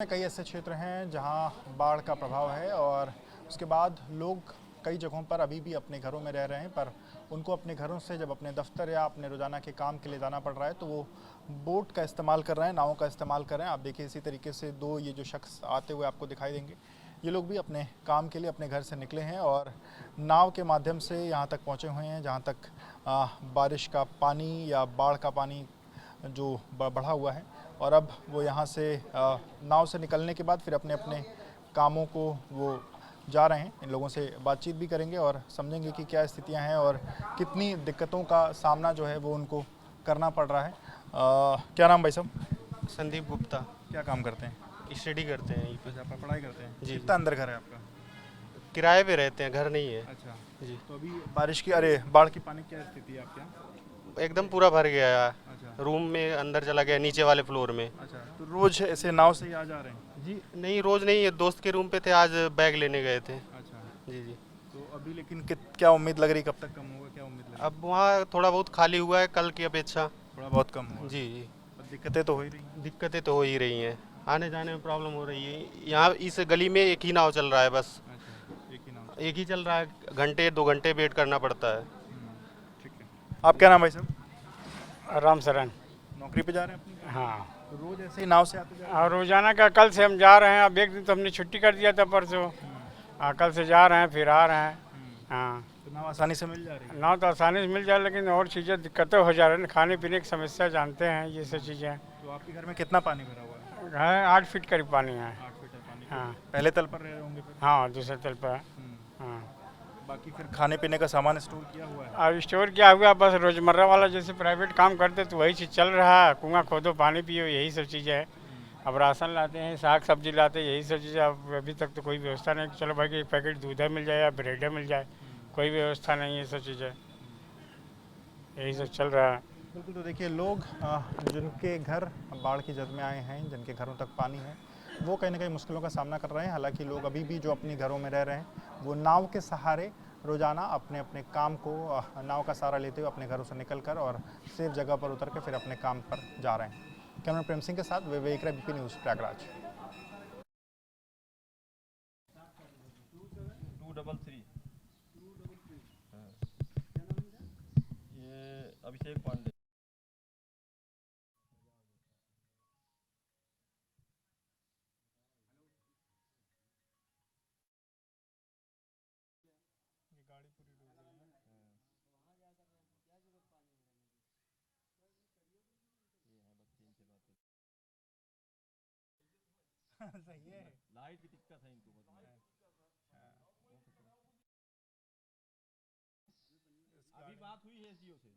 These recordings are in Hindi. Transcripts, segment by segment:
कई ऐसे क्षेत्र हैं जहां बाढ़ का प्रभाव है और उसके बाद लोग कई जगहों पर अभी भी अपने घरों में रह रहे हैं, पर उनको अपने घरों से जब अपने दफ्तर या अपने रोज़ाना के काम के लिए जाना पड़ रहा है तो वो बोट का इस्तेमाल कर रहे हैं, नावों का इस्तेमाल कर रहे हैं। आप देखिए इसी तरीके से दो ये जो शख्स आते हुए आपको दिखाई देंगे, ये लोग भी अपने काम के लिए अपने घर से निकले हैं और नाव के माध्यम से यहाँ तक पहुँचे हुए हैं जहाँ तक बारिश का पानी या बाढ़ का पानी जो बढ़ा हुआ है। और अब वो यहाँ से नाव से निकलने के बाद फिर अपने अपने कामों को वो जा रहे हैं। इन लोगों से बातचीत भी करेंगे और समझेंगे कि क्या स्थितियाँ हैं और कितनी दिक्कतों का सामना जो है वो उनको करना पड़ रहा है। क्या नाम भाई साहब? संदीप गुप्ता। क्या काम करते हैं? स्टडी करते हैं यहीं पे। अच्छा, आप पढ़ाई करते हैं जी। कितना अंदर घर है आपका? किराए पे रहते हैं, घर नहीं है। अच्छा जी। तो अभी बारिश की बाढ़ की पानी क्या स्थिति है आपके यहाँ? एकदम पूरा भर गया है। अच्छा रूम में अंदर चला गया, नीचे वाले फ्लोर में। अच्छा, तो रोज ऐसे नाव से ही आ जा रहे हैं? जी नहीं, रोज नहीं है, दोस्त के रूम पे थे, आज बैग लेने गए थे। अच्छा, जी जी। तो अभी लेकिन क्या उम्मीद लग रही, कब तक कम होगा, क्या उम्मीद लग रही? अब वहाँ थोड़ा बहुत खाली हुआ है कल की अपेक्षा। थोड़ा बहुत कम होगा। जी जी। पर दिक्कतें तो हो ही रही हैं। दिक्कतें तो हो ही रही हैं, आने जाने में प्रॉब्लम हो रही है। यहाँ इस गली में एक ही नाव चल रहा है बस, अच्छा, एक ही नाव। एक ही चल रहा है, घंटे 2 घंटे वेट करना पड़ता है। ठीक है। आप क्या नाम भाई साहब? राम शरण। नौकरी पे जा रहे हैं अपनी? हाँ, तो रोज ऐसे ही नाव से आते जा रहे और रोजाना का कल से हम जा रहे हैं। अब एक दिन तो हमने छुट्टी कर दिया था परसों। हाँ, कल से जा रहे हैं, फिर आ रहे हैं। हाँ, हैं? तो नाव आसानी से मिल जा रही है? नाव तो आसानी से मिल जाए, लेकिन और चीज़ें दिक्कतें हो जा रही हैं। खाने पीने की समस्या जानते हैं, ये सब चीज़ें तो आपके घर में कितना पानी भरा हुआ है? हैं। 8 फीट करीब पानी है। 8 फीट है पानी। हाँ पहले तल पर रह रहे होंगे फिर? हाँ, दूसरे तल पर। हाँ, बाकी फिर खाने पीने का सामान स्टोर किया हुआ है? अब स्टोर किया हुआ, बस रोज़मर्रा वाला जैसे प्राइवेट काम करते तो वही चीज़ चल रहा है। कुआं खोदो, पानी पियो, यही सब चीज़ें है। अब राशन लाते हैं, साग सब्जी लाते हैं, यही सब चीज़ें। अब अभी तक तो कोई व्यवस्था नहीं कि चलो भाई कि एक पैकेट दूध मिल जाए या ब्रेड मिल जाए, कोई व्यवस्था नहीं है। ये सब चीज़ें यही सब चल रहा है। बिल्कुल। तो देखिए लोग जिनके घर बाढ़ की जद में आए हैं, जिनके घरों तक पानी है, वो कहीं ना कहीं मुश्किलों का सामना कर रहे हैं। हालांकि लोग अभी भी जो अपने घरों में रह रहे हैं वो नाव के सहारे रोज़ाना अपने अपने काम को नाव का सहारा लेते हुए अपने घरों से निकल कर और सेफ जगह पर उतर के फिर अपने काम पर जा रहे हैं। कैमरा प्रेम सिंह के साथ विवेक राय, बीपी न्यूज़, प्रयागराज। 233। ये अभिषेक पांडे। सही है। लाइट की दिक्कत है इनको बस। अभी बात हुई है एसडीओ से।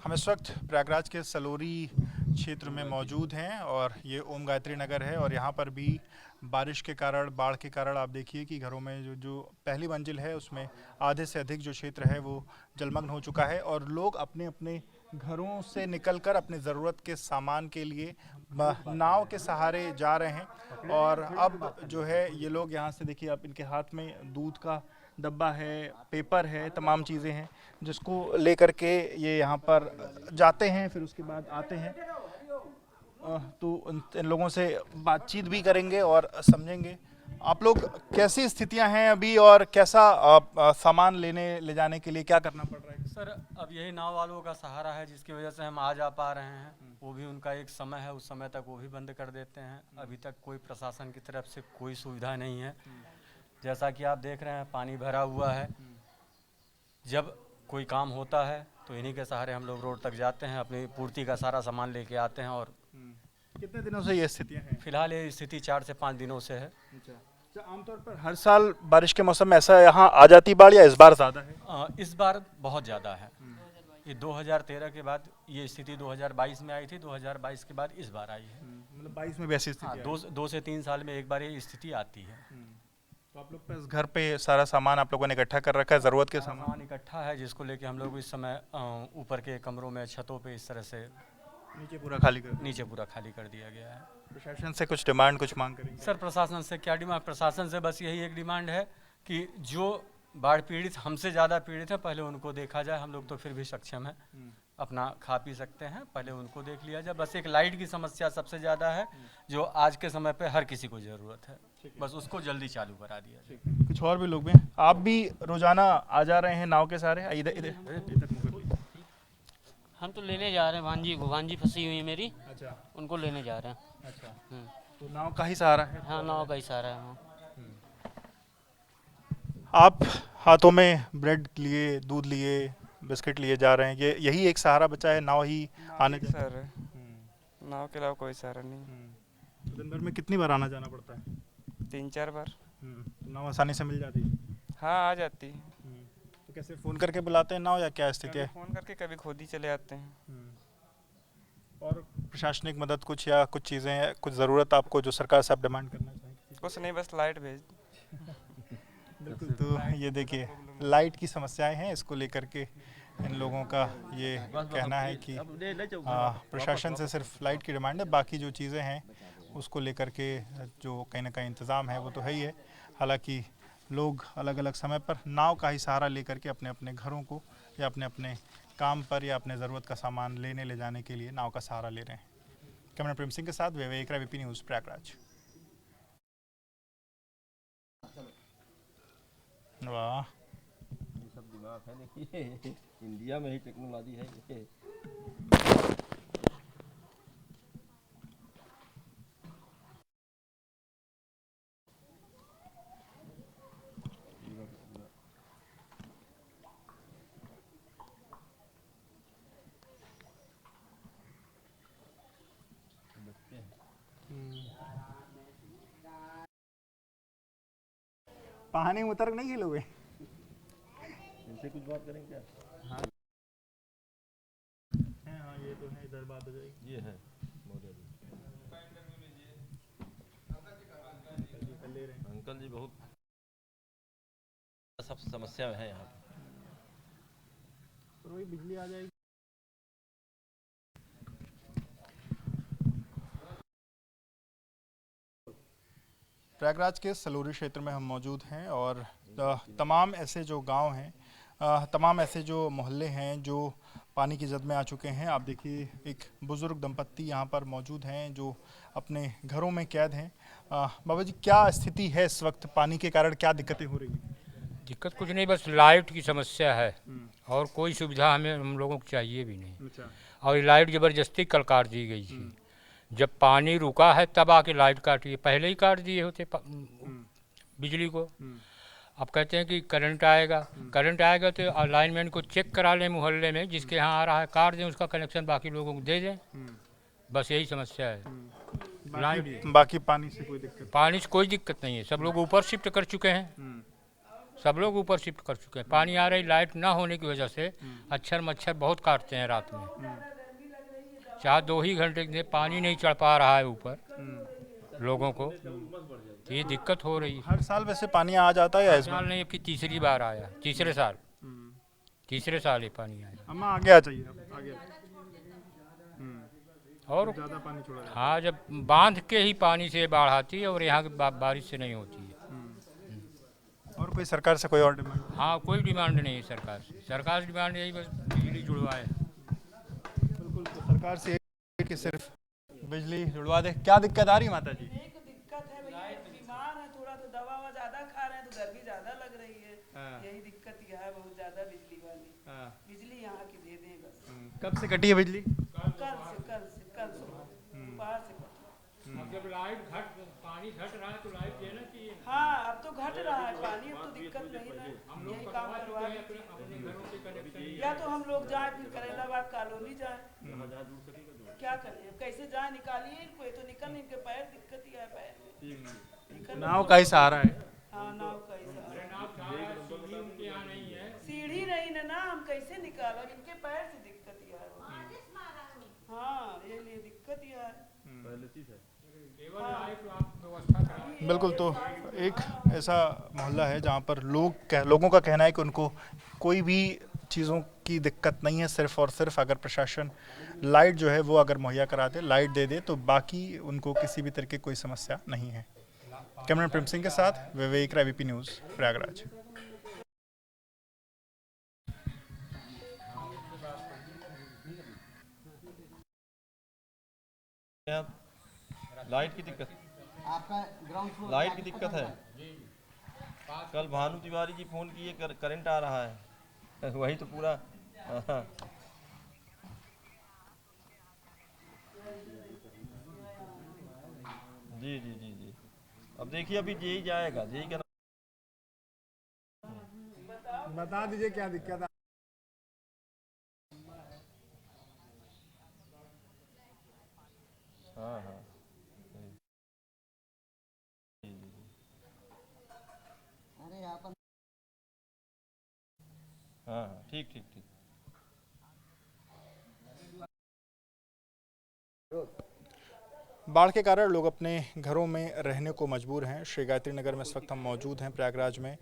हम इस वक्त प्रयागराज के सलोरी क्षेत्र में मौजूद हैं और ये ओम गायत्री नगर है और यहाँ पर भी बारिश के कारण, बाढ़ के कारण आप देखिए कि घरों में जो पहली मंजिल है उसमें आधे से अधिक जो क्षेत्र है वो जलमग्न हो चुका है और लोग अपने अपने घरों से निकलकर अपने ज़रूरत के सामान के लिए नाव के सहारे जा रहे हैं। और अब जो है ये लोग यहाँ से देखिए, आप इनके हाथ में दूध का डब्बा है, पेपर है, तमाम चीज़ें हैं जिसको लेकर के ये यहाँ पर जाते हैं, फिर उसके बाद आते हैं। तो इन लोगों से बातचीत भी करेंगे और समझेंगे आप लोग कैसी स्थितियां हैं अभी और कैसा सामान ले जाने के लिए क्या करना पड़ रहा है। सर, अब यही नाव वालों का सहारा है जिसकी वजह से हम आ जा पा रहे हैं। वो भी उनका एक समय है, उस समय तक वो भी बंद कर देते हैं। अभी तक कोई प्रशासन की तरफ से कोई सुविधा नहीं है। जैसा कि आप देख रहे हैं, पानी भरा हुआ है। जब कोई काम होता है तो इन्हीं के सहारे हम लोग रोड तक जाते हैं, अपनी पूर्ति का सारा सामान लेके आते हैं। और कितने दिनों से ये स्थितियां हैं? फिलहाल ये स्थिति 4 से 5 दिनों से है। अच्छा, आमतौर पर हर साल बारिश के मौसम में ऐसा यहाँ आ जाती बाढ़ या इस बार ज़्यादा है? इस बार बहुत ज़्यादा है। ये 2013 के बाद ये स्थिति 2022 में आई थी, 2022 के बाद इस बार आई है। मतलब 22 में भी ऐसी हाँ, स्थिति? 2 से 3 साल में एक बार ये स्थिति आती है। तो आप लोग पास घर पे सारा सामान आप लोगों ने इकट्ठा कर रखा है, ज़रूरत के सामान? सामान इकट्ठा है जिसको लेके हम लोग इस समय ऊपर के कमरों में, छतों पे इस तरह से नीचे पूरा खाली कर? नीचे पूरा खाली कर दिया गया है। प्रशासन से कुछ डिमांड, कुछ मांग करेंगे? सर, प्रशासन से क्या डिमांड? प्रशासन से बस यही एक डिमांड है कि जो बाढ़ पीड़ित हमसे ज़्यादा पीड़ित हैं, पहले उनको देखा जाए। हम लोग तो फिर भी सक्षम हैं, अपना खा पी सकते हैं, पहले उनको देख लिया जाए। बस एक लाइट की समस्या सबसे ज़्यादा है जो आज के समय पे हर किसी को ज़रूरत है, बस उसको जल्दी चालू करा दिया जाए। कुछ और भी लोग भी हैं। आप भी रोजाना आ जा रहे हैं नाव के सहारे? इधर इधर। हम तो लेने जा रहे हैं भांजी फंसी हुई है मेरी, अच्छा उनको लेने जा रहे हैं। अच्छा, हम्म। तो नाव का ही सहारा है। हाँ, नाव का ही सहारा है। हाँ। आप हाथों में ब्रेड लिए, दूध लिए, बिस्किट लिए जा रहे हैं, ये यही एक सहारा बचा है, नाव ही आने जाने? सर नाव के अलावा कोई सहारा नहीं। तो दिन भर में कितनी बार आना जाना पड़ता है? 3-4 बार। तो नाव आसानी से मिल जाती है? हाँ आ जाती है। तो कैसे फ़ोन करके बुलाते हैं नाव, या क्या स्थिति है? फ़ोन करके कभी खुद ही चले आते हैं। और प्रशासनिक मदद कुछ, या कुछ चीज़ें, कुछ ज़रूरत आपको जो सरकार से आप डिमांड करना चाहेंगे? कुछ नहीं, बस लाइट भेज। बिल्कुल। तो ये देखिए लाइट की समस्याएं हैं, इसको लेकर के इन लोगों का ये कहना है कि प्रशासन से सिर्फ लाइट की डिमांड है, बाकी जो चीज़ें हैं उसको लेकर के जो कहीं ना कहीं इंतज़ाम है वो तो है ही है। हालांकि लोग अलग अलग समय पर नाव का ही सहारा लेकर के अपने अपने घरों को या अपने अपने काम पर या अपने ज़रूरत का सामान लेने ले जाने के लिए नाव का सहारा ले रहे हैं। कैमरा प्रेम सिंह के साथ विवेक राय, वीपी न्यूज़, प्रयागराज। वाह, ये सब दिमाग है, देखिए इंडिया में ही टेक्नोलॉजी है ये। पानी में उतर नहीं खेलोगे? इनसे कुछ बात करें क्या? हाँ, ये तो है, इधर बात हो जाएगी। ये है मौर्य जी, अंकल जी बहुत सब समस्या है यहाँ पे। और वही बिजली आ जाएगी। प्रयागराज के सलोरी क्षेत्र में हम मौजूद हैं और तमाम ऐसे जो गांव हैं, तमाम ऐसे जो मोहल्ले हैं जो पानी की जद में आ चुके हैं। आप देखिए एक बुज़ुर्ग दंपत्ति यहाँ पर मौजूद हैं जो अपने घरों में कैद हैं। बाबा जी, क्या स्थिति है इस वक्त? पानी के कारण क्या दिक्कतें हो रही हैं? दिक्कत कुछ नहीं, बस लाइट की समस्या है और कोई सुविधा हमें हम लोगों को चाहिए भी नहीं। अच्छा। और ये लाइट ज़बरदस्ती कल काट दी गई थी, जब पानी रुका है तब आके लाइट काटी है, पहले ही काट दिए होते बिजली को। अब कहते हैं कि करंट आएगा, करंट आएगा तो लाइनमैन को चेक करा लें मोहल्ले में, जिसके यहाँ आ रहा है काट दें उसका कनेक्शन, बाकी लोगों को दे दें। बस यही समस्या है। लाइट, बाकी पानी से कोई दिक्कत? पानी से कोई दिक्कत नहीं है, सब लोग ऊपर शिफ्ट कर चुके हैं, सब लोग ऊपर शिफ्ट कर चुके हैं। पानी आ रही, लाइट ना होने की वजह से अक्षर मच्छर बहुत काटते हैं रात में। 4-2 ही घंटे के पानी नहीं चढ़ पा रहा है ऊपर लोगों को, तो ये दिक्कत हो रही है। हर साल वैसे पानी आ जाता है या इस साल बार? नहीं, अब की तीसरी बार आया, तीसरे साल ये पानी आया। अम्मा आगे आ जाइए, आगे। और ज़्यादा पानी छोड़ा जाता हाँ, जब बांध के ही पानी से बाढ़ आती है और यहाँ की बारिश से नहीं होती है। है। और कोई सरकार से कोई और डिमांड? हाँ, कोई डिमांड नहीं है सरकार से। सरकार से डिमांड यही बस बिजली जुड़वाए। बिल्कुल, तो सरकार से कि सिर्फ बिजली जुड़वा दे। क्या दिक्कत आ रही माता जी? एक दिक्कत है भैया, बीमार है थोड़ा, तो दवा ववा ज्यादा खा रहे हैं तो गर्मी ज्यादा लग रही है। यही दिक्कत यह है बहुत ज्यादा बिजली वाली। बिजली यहाँ की दे दें बस। कब से कटी है बिजली? कल से दोपहर से कटी। अब जब लाइट पानी घट रहा है तो लाइट देना चाहिए। हाँ, अब तो घट रहा है पानी, अब तो दिक्कत नहीं ना, यही काम करवा दें। या तो हम लोग जाए फिर करेलाबाद कॉलोनी जाए, क्या करें, कैसे जाए, निकालिए इनको, ये तो निकल, इनके पैर दिक्कत ही है, पैर में नाव का ही सहारा है। हाँ, नाव का ही सहारा। सीढ़ी नहीं ना, हम कैसे निकालो, इनके पैर से दिक्कत ही है। हाँ, ये लिए दिक्कत ही है। बिल्कुल, तो एक ऐसा मोहल्ला है जहाँ पर लोगों का कहना है कि उनको कोई भी चीज़ों की दिक्कत नहीं है, सिर्फ और सिर्फ अगर प्रशासन लाइट जो है वो अगर मुहैया करा दे, लाइट दे दे, तो बाकी उनको किसी भी तरह की कोई समस्या नहीं है। कैमरा प्रेम सिंह के साथ विवेक राय, वीपी न्यूज़, प्रयागराज। लाइट की दिक्कत, आपका ग्राउंड फ्लोर लाइट की दिक्कत है। कल भानु तिवारी जी फोन किए, करंट आ रहा है वही तो पूरा। हाँ। जी जी जी जी, अब देखिए अभी जेई जाएगा, जेई का बता दीजिए क्या दिक्कत है। हाँ हाँ जी जी जी। अरे यहाँ पर हाँ हाँ ठीक ठीक ठीक। बाढ़ के कारण लोग अपने घरों में रहने को मजबूर हैं। श्री गायत्री नगर में इस वक्त हम मौजूद हैं, प्रयागराज में।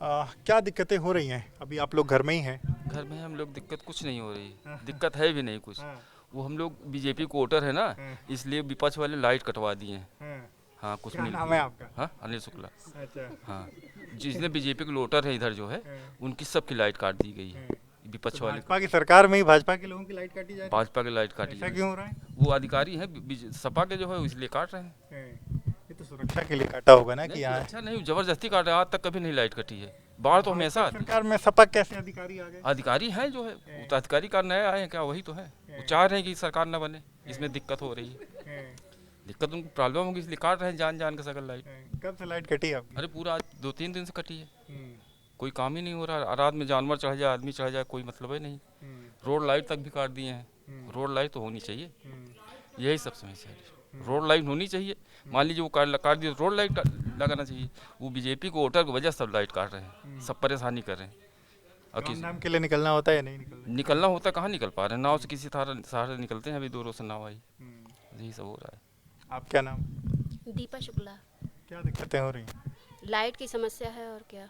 क्या दिक्कतें हो रही हैं? अभी आप लोग घर में ही हैं? घर में हम लोग, दिक्कत कुछ नहीं हो रही, दिक्कत है भी नहीं कुछ। वो हम लोग बीजेपी को वोटर है ना, इसलिए विपक्ष वाले लाइट कटवा दिए हैं। हाँ कुछ क्या मिल नाम है आपका? हाँ अनिल शुक्ला। अच्छा। हाँ जिसने बीजेपी के वोटर है इधर जो है, उनकी सबकी लाइट काट दी गई है विपक्ष वाले। भाजपा की सरकार में ही भाजपा के लोगों की लाइट काटी जा रही भाजपा की लाइट काटी है? ऐसा गई। क्यों हो रहा है? वो अधिकारी हैं सपा के जो है, इसलिए काट रहे हैं। ये तो सुरक्षा के लिए काटा होगा ना कि यहाँ अच्छा नहीं, जबरदस्ती काट रहे हैं। आज तक कभी नहीं लाइट कटी है। बाढ़ तो हमेशा आती है। सरकार में सपा कैसे अधिकारी आ गए? अधिकारी हैं जो है, वो तो अधिकारी का नया आए हैं क्या, वही तो है। वो चाह रहे हैं कि सरकार न बने, इसमें दिक्कत हो रही है। दिक्कत उनको प्रॉब्लम होगी, इसलिए काट रहे हैं जान जान के सकल लाइट। कब से लाइट कटी आपकी? अरे पूरा आज 2-3 दिन से कटी है। कोई काम ही नहीं हो रहा। रात में जानवर चढ़ जाए, आदमी चढ़ जाए, कोई मतलब ही नहीं। रोड लाइट तक भी काट दिए हैं। रोड लाइट तो होनी चाहिए, यही सब समस्या है। रोड लाइट होनी चाहिए। मान लीजिए वो काट दिए, रोड लाइट लगाना चाहिए। वो बीजेपी को वोटर की वजह सब लाइट काट रहे हैं, सब परेशानी कर रहे हैं। और नाम के लिए निकलना होता है या नहीं निकलना? निकलना होता, कहाँ निकल पा रहे हैं। नाव से किसी सहारे निकलते हैं, अभी 2 रोज से नाव आई। यही सब हो रहा है। आप क्या नाम? दीपा शुक्ला। क्या दिक्कतें हो रही हैं? लाइट की समस्या है और क्या।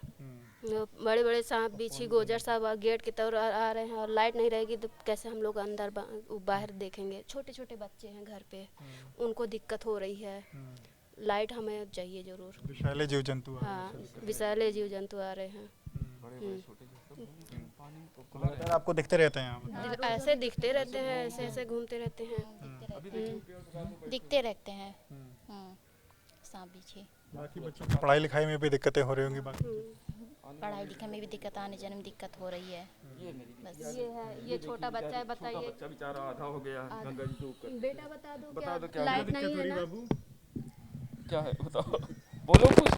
बड़े बड़े सांप बिच्छी गोजर सब गेट की तरफ आ रहे हैं, और लाइट नहीं रहेगी तो कैसे हम लोग अंदर बाहर देखेंगे। छोटे छोटे बच्चे हैं घर पे, उनको दिक्कत हो रही है। लाइट हमें चाहिए जरूर। विषैले जीव जंतु हाँ, विषैले जीव जंतु आ रहे हैं। आपको दिखते रहते हैं यहाँ? ऐसे दिखते रहते हैं, ऐसे ऐसे घूमते रहते हैं। दिखते रहते हैं सांप बिच्छे। बाकी बच्चों की पढ़ाई लिखाई में भी दिक्कतें हो रही होंगी? बाकी पढ़ाई लिखाई में भी दिक्कत, आने जाने में दिक्कत हो रही है। बस ये है, ये छोटा बच्चा है, बताइए। बच्चा बेचारा आधा हो गया गंगा जी के ऊपर। बेटा बता दो क्या लाइट नहीं है ना? क्या है बताओ, बोलो कुछ।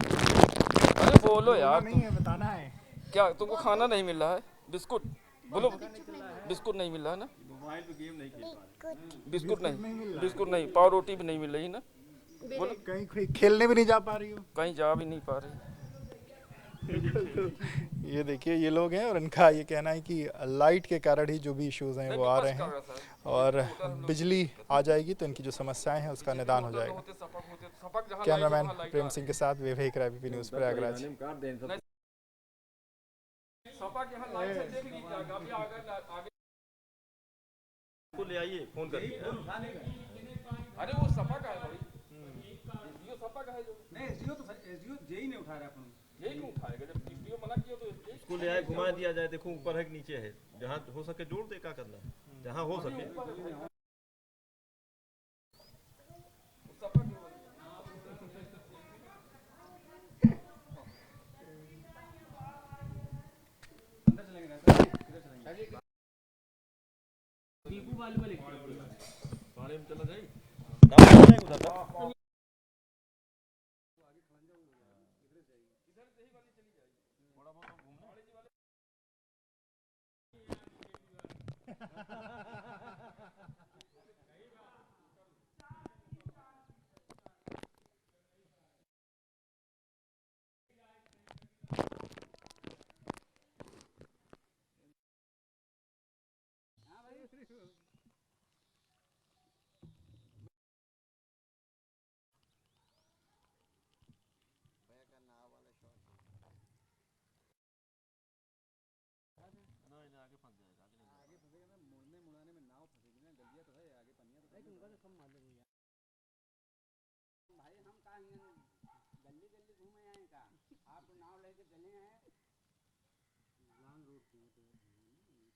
अरे बोलो यार, नहीं है बताना है क्या तुमको खाना नहीं मिल रहा है? बिस्कुट बोलो, बिस्कुट नहीं मिल रहा है ना? मोबाइल पे गेम नहीं खेल पा रहे। बिस्कुट नहीं, पाव रोटी भी नहीं मिल रही ना? बोलो, कहीं खेलने भी नहीं जा पा रही हो? कहीं जा भी नहीं पा रहे। ये देखिए ये लोग हैं, और इनका ये कहना है कि लाइट के कारण ही जो भी इश्यूज हैं वो आ रहे हैं, और बिजली आ जाएगी तो इनकी जो समस्याएं हैं उसका निदान हो जाएगा। कैमरामैन प्रेम सिंह के साथ विवेक राय, बीपी न्यूज़, प्रयागराज। ले आइए फोन करके। अरे वो सपा का है भाई, जियो सपा का है जो। नहीं, जियो तो जियो जेई नहीं उठा रहा अपन। यही क्यों उठाएगा जब जियो मना किया तो इसको ले आए, घुमा दिया जाए, देखो ऊपर है कि नीचे है। जहाँ हो सके जोड़ दे, क्या करना है, जहाँ हो सके। पानी में चला जाए।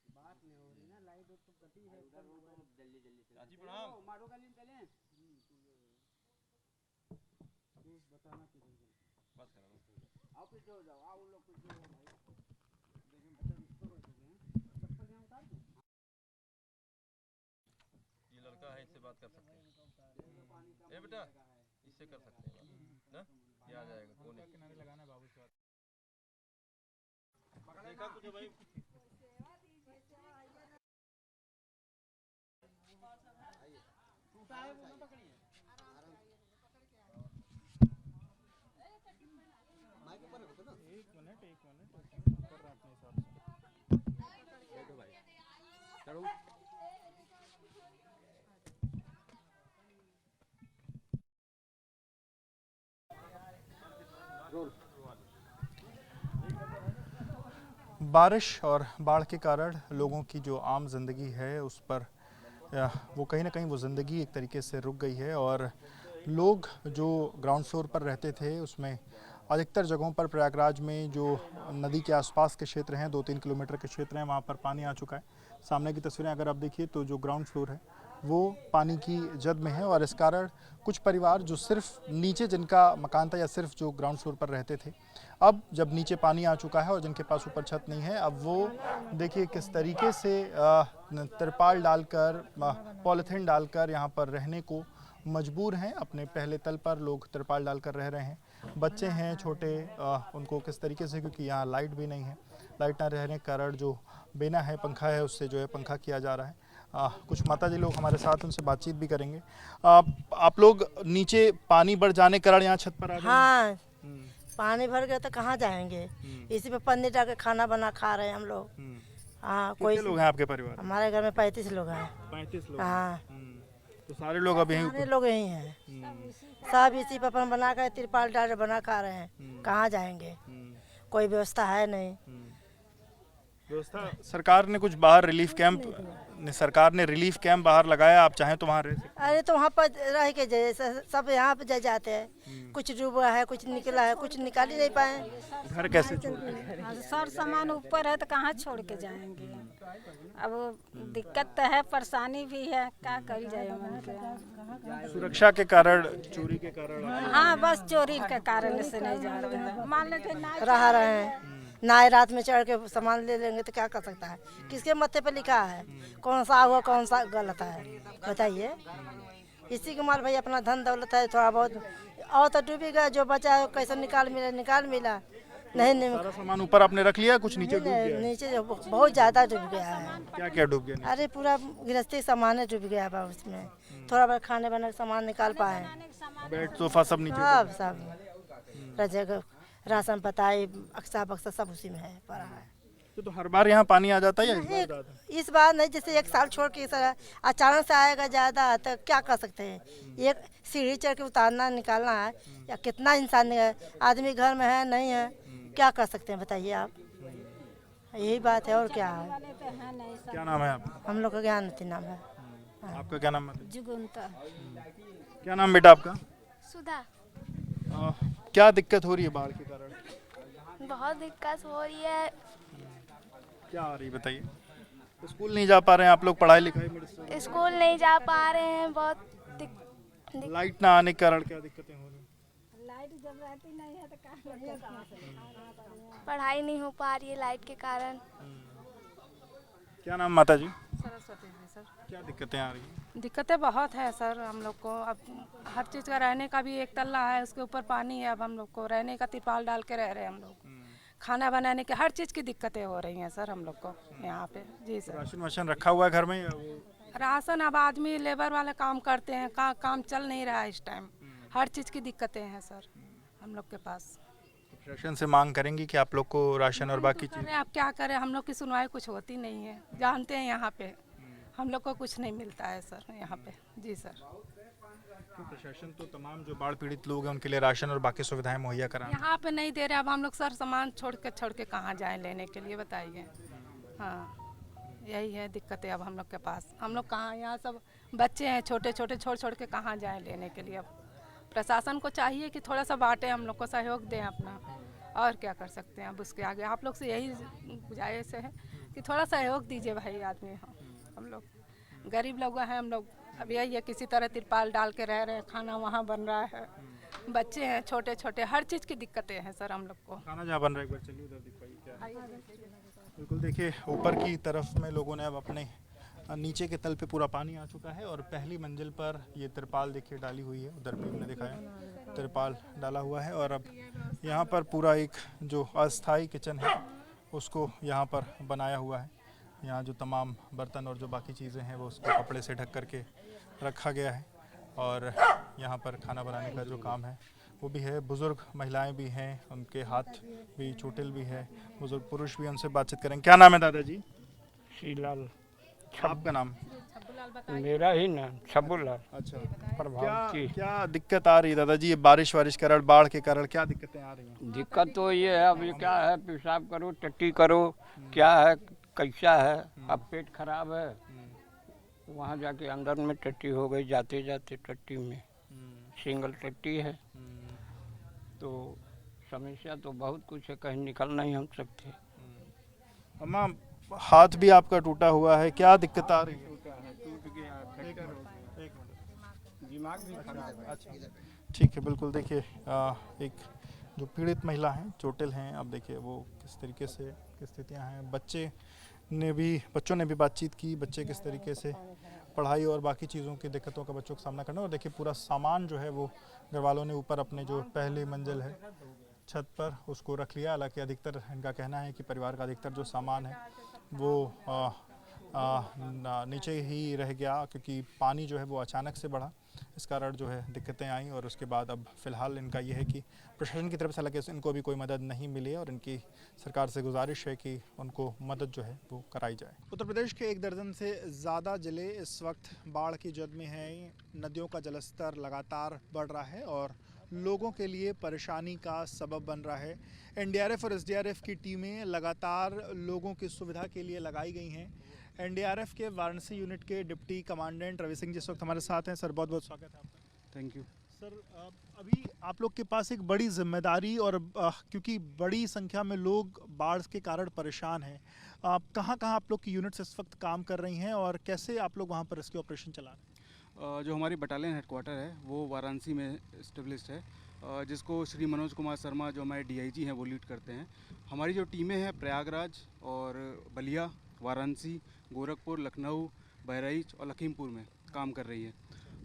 बात नहीं हो रही ना, लाइट तो कटी है। जल्दी जल्दी मारो गली में चलें। बात कर रहा हूँ। आओ पीछे हो जाओ, आओ उन लोग पीछे हो भाई। देखिए बच्चा इसको बैठ गए हैं, चप्पल यहाँ उतार दो। ये लड़का है, इससे बात कर सकते हैं। ए बेटा, इससे कर सकते हैं बात, ये आ जाएगा। कोने किनारे लगाना है बाबू से बात। देखा तुझे भाई। एक मिनट कर रहा अपने हिसाब से। बैठो भाई, चलो। बारिश और बाढ़ के कारण लोगों की जो आम जिंदगी है उस पर वो कहीं ना कहीं वो ज़िंदगी एक तरीके से रुक गई है। और लोग जो ग्राउंड फ्लोर पर रहते थे उसमें अधिकतर जगहों पर प्रयागराज में जो नदी के आसपास के क्षेत्र हैं, 2-3 किलोमीटर के क्षेत्र हैं, वहाँ पर पानी आ चुका है। सामने की तस्वीरें अगर आप देखिए तो जो ग्राउंड फ्लोर है वो पानी की जद में है। और इस कारण कुछ परिवार जो सिर्फ नीचे जिनका मकान था या सिर्फ जो ग्राउंड फ्लोर पर रहते थे, अब जब नीचे पानी आ चुका है और जिनके पास ऊपर छत नहीं है, अब वो देखिए किस तरीके से तिरपाल डालकर, पॉलीथीन डालकर यहाँ पर रहने को मजबूर हैं। अपने पहले तल पर लोग तिरपाल डालकर रह रहे हैं। बच्चे हैं छोटे, उनको किस तरीके से, क्योंकि यहाँ लाइट भी नहीं है, लाइट ना रहने के कारण जो बेना है, पंखा है, उससे जो है पंखा किया जा रहा है। कुछ माता जी लोग हमारे साथ, उनसे बातचीत भी करेंगे। आप लोग नीचे पानी बढ़ जाने के कारण यहाँ छत पर आ गए? हाँ, पानी भर गया तो कहाँ जाएंगे, इसी पे पन्नी डाल के खाना बना खा रहे हैं हम लोग। हाँ, कोई लोग हैं आपके परिवार? हमारे घर में 35 लोग हैं। 35 लोग? हाँ, तो सारे लोग अब यहीं? सारे लोग यहीं हैं, सब इसी पे अपन बना कर तिरपाल डाल बना खा रहे हैं। कहाँ जाएंगे, कोई व्यवस्था है नहीं। व्यवस्था सरकार ने कुछ बाहर रिलीफ कैंप, सरकार ने रिलीफ कैंप बाहर लगाया, आप चाहें तो वहाँ रह सकते हैं। अरे तो वहाँ पर रह के सब यहाँ पे जाते हैं। कुछ डूबा है, कुछ निकला है, कुछ निकाल ही नहीं पाए। घर कैसे? सर सामान ऊपर है तो कहाँ छोड़ के जाएंगे। अब दिक्कत तो है, परेशानी भी है, क्या करी जाए। सुरक्षा के कारण, चोरी के कारण? हाँ, बस चोरी के कारण से नहीं जा रहे हैं। मान लेते रह रहे हैं ना, रात में चढ़ के सामान ले लेंगे तो क्या कर सकता है। किसके मत्थे पे लिखा है कौन सा हुआ कौन सा गलत है, बताइए। इसी के माल भाई अपना धन दौलत है थोड़ा बहुत, और तो डूबेगा। जो बचा है कैसे निकाल मिला नहीं। सारा सामान ऊपर आपने रख लिया, कुछ नीचे डूब गया? नीचे बहुत ज्यादा डूब गया है। क्या क्या डूब गया? अरे पूरा गृहस्थी सामान डूब गया है उसमें। थोड़ा बहुत खाने बना सामान निकाल पाए, बेड सोफा सब नीचे? सब रजग राशन पताई अक्सा बक्सा सब उसी में है पड़ा है। तो हर बार यहाँ पानी आ जाता है या इस बार नहीं, जैसे एक साल छोड़ के अचानक से आएगा ज़्यादा तो क्या कर सकते हैं। एक सीढ़ी चढ़ के उतारना निकालना है, या कितना इंसान है, आदमी घर में है नहीं है, क्या कर सकते हैं बताइए आप। यही बात है और क्या है। क्या नाम है आपका? हम लोग का ज्ञानवती नाम है। आपका क्या नाम है? जुगुंता। क्या नाम बेटा आपका? सुधा। क्या दिक्कत हो रही है बाढ़ के कारण? बहुत दिक्कत हो रही है। क्या आ रही बताइए? स्कूल नहीं जा पा रहे हैं आप लोग, पढ़ाई लिखाई में? स्कूल नहीं जा पा रहे हैं, बहुत लाइट ना आने के कारण क्या दिक्कतें हो रही? लाइट जब रहती नहीं है तो पढ़ाई नहीं हो पा रही है लाइट के कारण। क्या नाम माता जी? सरस्वती जी। सर क्या दिक्कतें आ रही हैं? दिक्कतें बहुत है सर हम लोग को। अब हर चीज़ का रहने का भी एक तल्ला है, उसके ऊपर पानी है। अब हम लोग को रहने का तिरपाल डाल के रह रहे हैं हम लोग। खाना बनाने के हर चीज़ की दिक्कतें हो रही हैं सर हम लोग को यहाँ पे। जी सर। राशन वाशन रखा हुआ है घर में या वो? राशन अब आदमी लेबर वाले काम करते हैं, काम चल नहीं रहा है इस टाइम। हर चीज़ की दिक्कतें हैं सर हम लोग के पास। प्रशासन से मांग करेंगी कि आप लोग को राशन और बाकी चीज़? आप क्या करें, हम लोग की सुनवाई कुछ होती नहीं है। जानते हैं यहाँ पे हम लोग को कुछ नहीं मिलता है सर यहाँ पे। जी सर। तो प्रशासन तो तमाम जो बाढ़ पीड़ित लोग हैं उनके लिए राशन और बाकी सुविधाएं मुहैया करा यहाँ पे नहीं दे रहे। अब हम लोग सर सामान छोड़ के कहाँ जाएं लेने के लिए बताइए। हाँ, यही है दिक्कतें अब हम लोग के पास। हम लोग कहाँ, यहाँ सब बच्चे हैं छोटे छोटे, छोड़ के कहाँ जाएं लेने के लिए। अब प्रशासन को चाहिए कि थोड़ा सा बांटे, हम लोग को सहयोग दें अपना, और क्या कर सकते हैं। अब उसके आगे आप लोग से यही गुजारिश है कि थोड़ा सहयोग दीजिए भाई। आदमी हम लोग गरीब लोग हैं, हम लोग अब यही है, किसी तरह तिरपाल डाल के रह रहे हैं, खाना वहाँ बन रहा है, बच्चे हैं छोटे छोटे, हर चीज़ की दिक्कतें हैं सर हम लोग को। खाना जहाँ बन रहा है एक बार चलिए उधर दिखाइए क्या है। बिल्कुल देखिए ऊपर की तरफ में लोगों ने अब अपने नीचे के तल पे पूरा पानी आ चुका है और पहली मंजिल पर ये तिरपाल देखिए डाली हुई है, उधर भी हमने दिखाया तिरपाल डाला हुआ है और अब यहाँ पर पूरा एक जो अस्थाई किचन है उसको यहाँ पर बनाया हुआ है। यहाँ जो तमाम बर्तन और जो बाकी चीज़ें हैं वो उसको कपड़े से ढक करके रखा गया है और यहाँ पर खाना बनाने का जो काम है वो भी है। बुज़ुर्ग महिलाएं भी हैं, उनके हाथ भी चोटिल भी है, बुज़ुर्ग पुरुष भी, उनसे बातचीत करेंगे। क्या नाम है दादाजी? श्रीलाल। आपका नाम? मेरा ही नाम छब्बूलाल। अच्छा, प्रभावती। क्या दिक्कत आ रही है दादाजी, ये बारिश वारिश के कारण, बाढ़ के कारण क्या दिक्कतें आ रही हैं? दिक्कत तो ये है, अब ये क्या है, पेशाब करो टट्टी करो, क्या है कैसा है, अब पेट खराब है, वहाँ जाके अंदर में टट्टी हो गई, जाते जाते टट्टी में सिंगल टट्टी है, तो समस्या तो बहुत कुछ है, कहीं निकल नहीं हम सकते। अम्मा हाथ भी आपका टूटा हुआ है, क्या दिक्कत आ रही है? टूट गया, दिमाग भी खराब है। अच्छा ठीक है, बिल्कुल देखिए एक जो पीड़ित महिला हैं, चोटिल हैं, अब देखिए वो किस तरीके से की स्थितियाँ हैं। बच्चों ने भी बातचीत की, बच्चे किस तरीके से पढ़ाई और बाकी चीज़ों की दिक्कतों का बच्चों का सामना करना, और देखिए पूरा सामान जो है वो घर वालों ने ऊपर अपने जो पहली मंजिल है छत पर उसको रख लिया। हालांकि अधिकतर इनका कहना है कि परिवार का अधिकतर जो सामान है वो नीचे ही रह गया, क्योंकि पानी जो है वो अचानक से बढ़ा, इस कारण जो है दिक्कतें आई। और उसके बाद अब फ़िलहाल इनका ये है कि प्रशासन की तरफ से हालांकि इनको भी कोई मदद नहीं मिली है और इनकी सरकार से गुजारिश है कि उनको मदद जो है वो कराई जाए। उत्तर प्रदेश के 1 दर्जन से ज़्यादा ज़िले इस वक्त बाढ़ की जद में हैं। नदियों का जलस्तर लगातार बढ़ रहा है और लोगों के लिए परेशानी का सबब बन रहा है। एनडीआरएफ और एसडीआरएफ की टीमें लगातार लोगों की सुविधा के लिए लगाई गई हैं। एनडीआरएफ के वाराणसी यूनिट के डिप्टी कमांडेंट रवि सिंह जी इस वक्त हमारे साथ हैं। सर बहुत बहुत स्वागत है आपका। थैंक यू सर, अभी आप लोग के पास एक बड़ी जिम्मेदारी और क्योंकि बड़ी संख्या में लोग बाढ़ के कारण परेशान हैं, कहाँ आप लोग की यूनिट्स इस वक्त काम कर रही हैं और कैसे आप लोग वहाँ पर रेस्क्यू ऑपरेशन चला रहे हैं? जो हमारी बटालियन हेडक्वार्टर है वो वाराणसी में इस्टेब्लिश्ड है, जिसको श्री मनोज कुमार शर्मा जो हमारे डीआईजी हैं वो लीड करते हैं। हमारी जो टीमें हैं प्रयागराज और बलिया, वाराणसी, गोरखपुर, लखनऊ, बहराइच और लखीमपुर में काम कर रही है।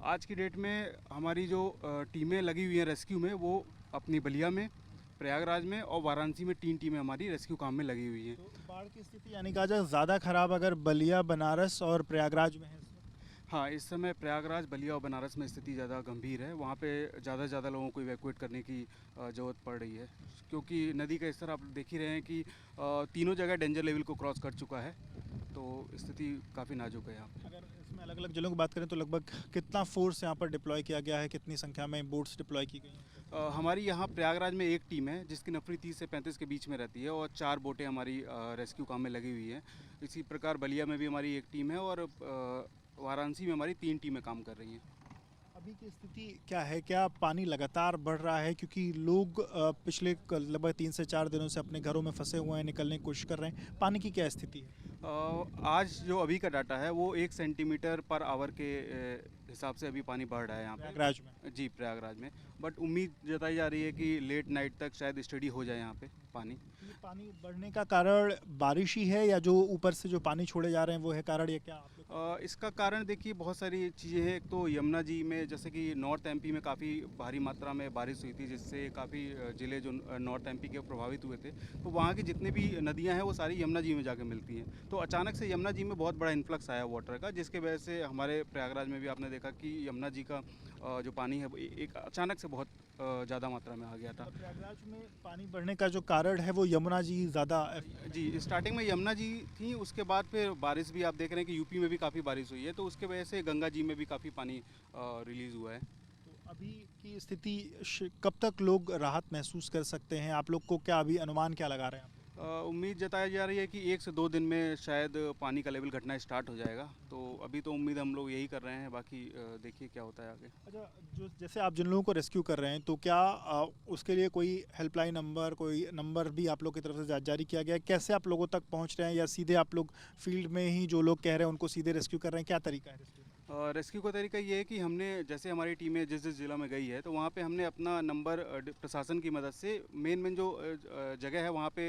आज की डेट में हमारी जो टीमें लगी हुई हैं रेस्क्यू में, वो अपनी बलिया में, प्रयागराज में और वाराणसी में 3 टीमें हमारी रेस्क्यू काम में लगी हुई हैं। तो बाढ़ की स्थिति यानी कहा जाए ज़्यादा ख़राब अगर बलिया, बनारस और प्रयागराज में है? हाँ, इस समय प्रयागराज, बलिया और बनारस में स्थिति ज़्यादा गंभीर है। वहाँ पे ज़्यादा से ज़्यादा लोगों को इवैक्यूएट करने की ज़रूरत पड़ रही है, क्योंकि नदी का स्तर आप देख ही रहे हैं कि तीनों जगह डेंजर लेवल को क्रॉस कर चुका है, तो स्थिति काफ़ी नाजुक है यहाँ पे। अगर इसमें अलग अलग जिलों की बात करें तो लगभग कितना फोर्स यहाँ पर डिप्लॉय किया गया है, कितनी संख्या में बोट्स डिप्लॉय की गई हैं? हमारी यहाँ प्रयागराज में एक टीम है जिसकी नफरी 30 से 35 के बीच में रहती है और 4 बोटें हमारी रेस्क्यू काम में लगी हुई हैं। इसी प्रकार बलिया में भी हमारी एक टीम है और वाराणसी में हमारी 3 टीमें काम कर रही हैं। अभी की स्थिति क्या है? क्या पानी लगातार बढ़ रहा है? क्योंकि लोग पिछले लगभग 3 से 4 दिनों से अपने घरों में फंसे हुए हैं, निकलने की कोशिश कर रहे हैं। पानी की क्या स्थिति है? आज जो अभी का डाटा है वो 1 सेंटीमीटर पर आवर के हिसाब से अभी पानी बढ़ रहा है यहाँ पे प्रयागराज में। जी, प्रयागराज में, बट उम्मीद जताई जा रही है कि लेट नाइट तक शायद स्टडी हो जाए यहाँ पे पानी। पानी बढ़ने का कारण बारिश ही है या जो ऊपर से जो पानी छोड़े जा रहे हैं वो है कारण, या क्या? इसका कारण देखिए बहुत सारी चीज़ें हैं। एक तो यमुना जी में, जैसे कि नॉर्थ एमपी में काफ़ी भारी मात्रा में बारिश हुई थी, जिससे काफ़ी ज़िले जो नॉर्थ एमपी के प्रभावित हुए थे, तो वहाँ की जितने भी नदियाँ हैं वो सारी यमुना जी में जाके मिलती हैं। तो अचानक से यमुना जी में बहुत बड़ा इन्फ्लक्स आया वाटर का, जिसके वजह से हमारे प्रयागराज में भी आपने देखा कि यमुना जी का जो पानी है एक अचानक से बहुत ज़्यादा मात्रा में आ गया था। प्रयागराज में पानी बढ़ने का जो कारण है वो यमुना जी ज़्यादा? जी, स्टार्टिंग में यमुना जी थी, उसके बाद फिर बारिश भी आप देख रहे हैं कि यूपी में भी काफ़ी बारिश हुई है, तो उसके वजह से गंगा जी में भी काफ़ी पानी रिलीज़ हुआ है। तो अभी की स्थिति कब तक लोग राहत महसूस कर सकते हैं? आप लोग को क्या अभी अनुमान क्या लगा रहे हैं? उम्मीद जताई जा रही है कि 1 से 2 दिन में शायद पानी का लेवल घटना स्टार्ट हो जाएगा, तो अभी तो उम्मीद हम लोग यही कर रहे हैं, बाकी देखिए क्या होता है आगे। अच्छा, जो जैसे आप जिन लोगों को रेस्क्यू कर रहे हैं तो क्या उसके लिए कोई हेल्पलाइन नंबर, कोई नंबर भी आप लोग की तरफ से जारी किया गया है? कैसे आप लोगों तक पहुंच रहे हैं, या सीधे आप लोग फील्ड में ही जो लोग कह रहे हैं उनको सीधे रेस्क्यू कर रहे हैं? क्या तरीका है रेस्क्यू? रेस्क्यू का तरीका ये है कि हमने जैसे हमारी टीमें जिस जिस ज़िला में गई है तो वहाँ पे हमने अपना नंबर प्रशासन की मदद से मेन जो जगह है वहाँ पे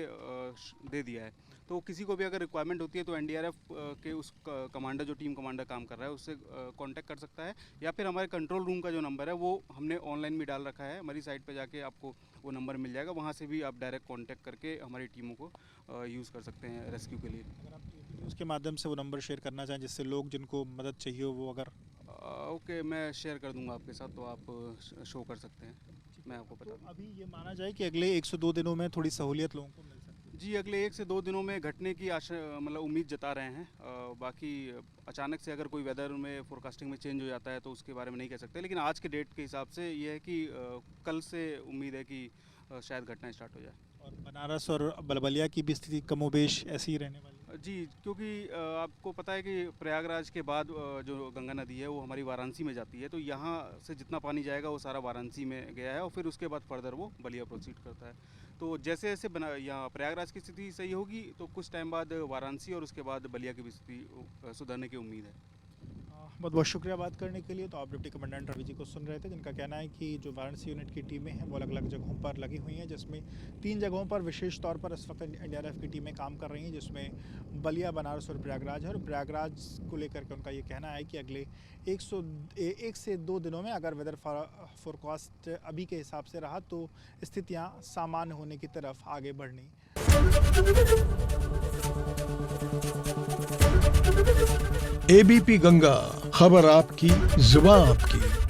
दे दिया है। तो किसी को भी अगर रिक्वायरमेंट होती है तो एनडीआरएफ के उस कमांडर जो टीम कमांडर काम कर रहा है उससे कांटेक्ट कर सकता है, या फिर हमारे कंट्रोल रूम का जो नंबर है वो हमने ऑनलाइन भी डाल रखा है। हमारी साइट पे जाके आपको वो नंबर मिल जाएगा, वहाँ से भी आप डायरेक्ट कांटेक्ट करके हमारी टीमों को यूज़ कर सकते हैं रेस्क्यू के लिए। उसके माध्यम से वो नंबर शेयर करना चाहें जिससे लोग जिनको मदद चाहिए हो वो अगर ओके मैं शेयर कर दूंगा आपके साथ, तो आप शो कर सकते हैं, मैं आपको बता दूँ। अभी ये माना जाए कि अगले 1 से 2 दिनों में थोड़ी सहूलियत लोगों को मिल सकती है? जी अगले 1 से 2 दिनों में घटने की आशा मतलब उम्मीद जता रहे हैं। बाकी अचानक से अगर कोई वेदर में फोरकास्टिंग में चेंज हो जाता है तो उसके बारे में नहीं कह सकते, लेकिन आज के डेट के हिसाब से ये है कि कल से उम्मीद है कि शायद घटना स्टार्ट हो जाए। और बनारस और बलबलिया की भी स्थिति कमोबेश ऐसी ही रहने वाली है? जी क्योंकि आपको पता है कि प्रयागराज के बाद जो गंगा नदी है वो हमारी वाराणसी में जाती है, तो यहाँ से जितना पानी जाएगा वो सारा वाराणसी में गया है और फिर उसके बाद फर्दर वो बलिया प्रोसीड करता है। तो जैसे जैसे यहाँ प्रयागराज की स्थिति सही होगी तो कुछ टाइम बाद वाराणसी और उसके बाद बलिया की भी स्थिति सुधरने की उम्मीद है। बहुत बहुत शुक्रिया बात करने के लिए। तो आप डिप्टी कमांडेंट रवि जी को सुन रहे थे, जिनका कहना है कि जो वाराणसी यूनिट की टीमें हैं वो अलग अलग जगहों पर लगी हुई हैं, जिसमें 3 जगहों पर विशेष तौर पर इस वक्त एनडीआरएफ की टीमें काम कर रही हैं, जिसमें बलिया, बनारस और प्रयागराज है। और प्रयागराज को लेकर के उनका ये कहना है कि अगले 1 से 2 दिनों में अगर वेदर फोरकास्ट अभी के हिसाब से रहा तो स्थितियाँ सामान्य होने की तरफ आगे बढ़नी। एबीपी गंगा, खबर आपकी, जुबान आपकी।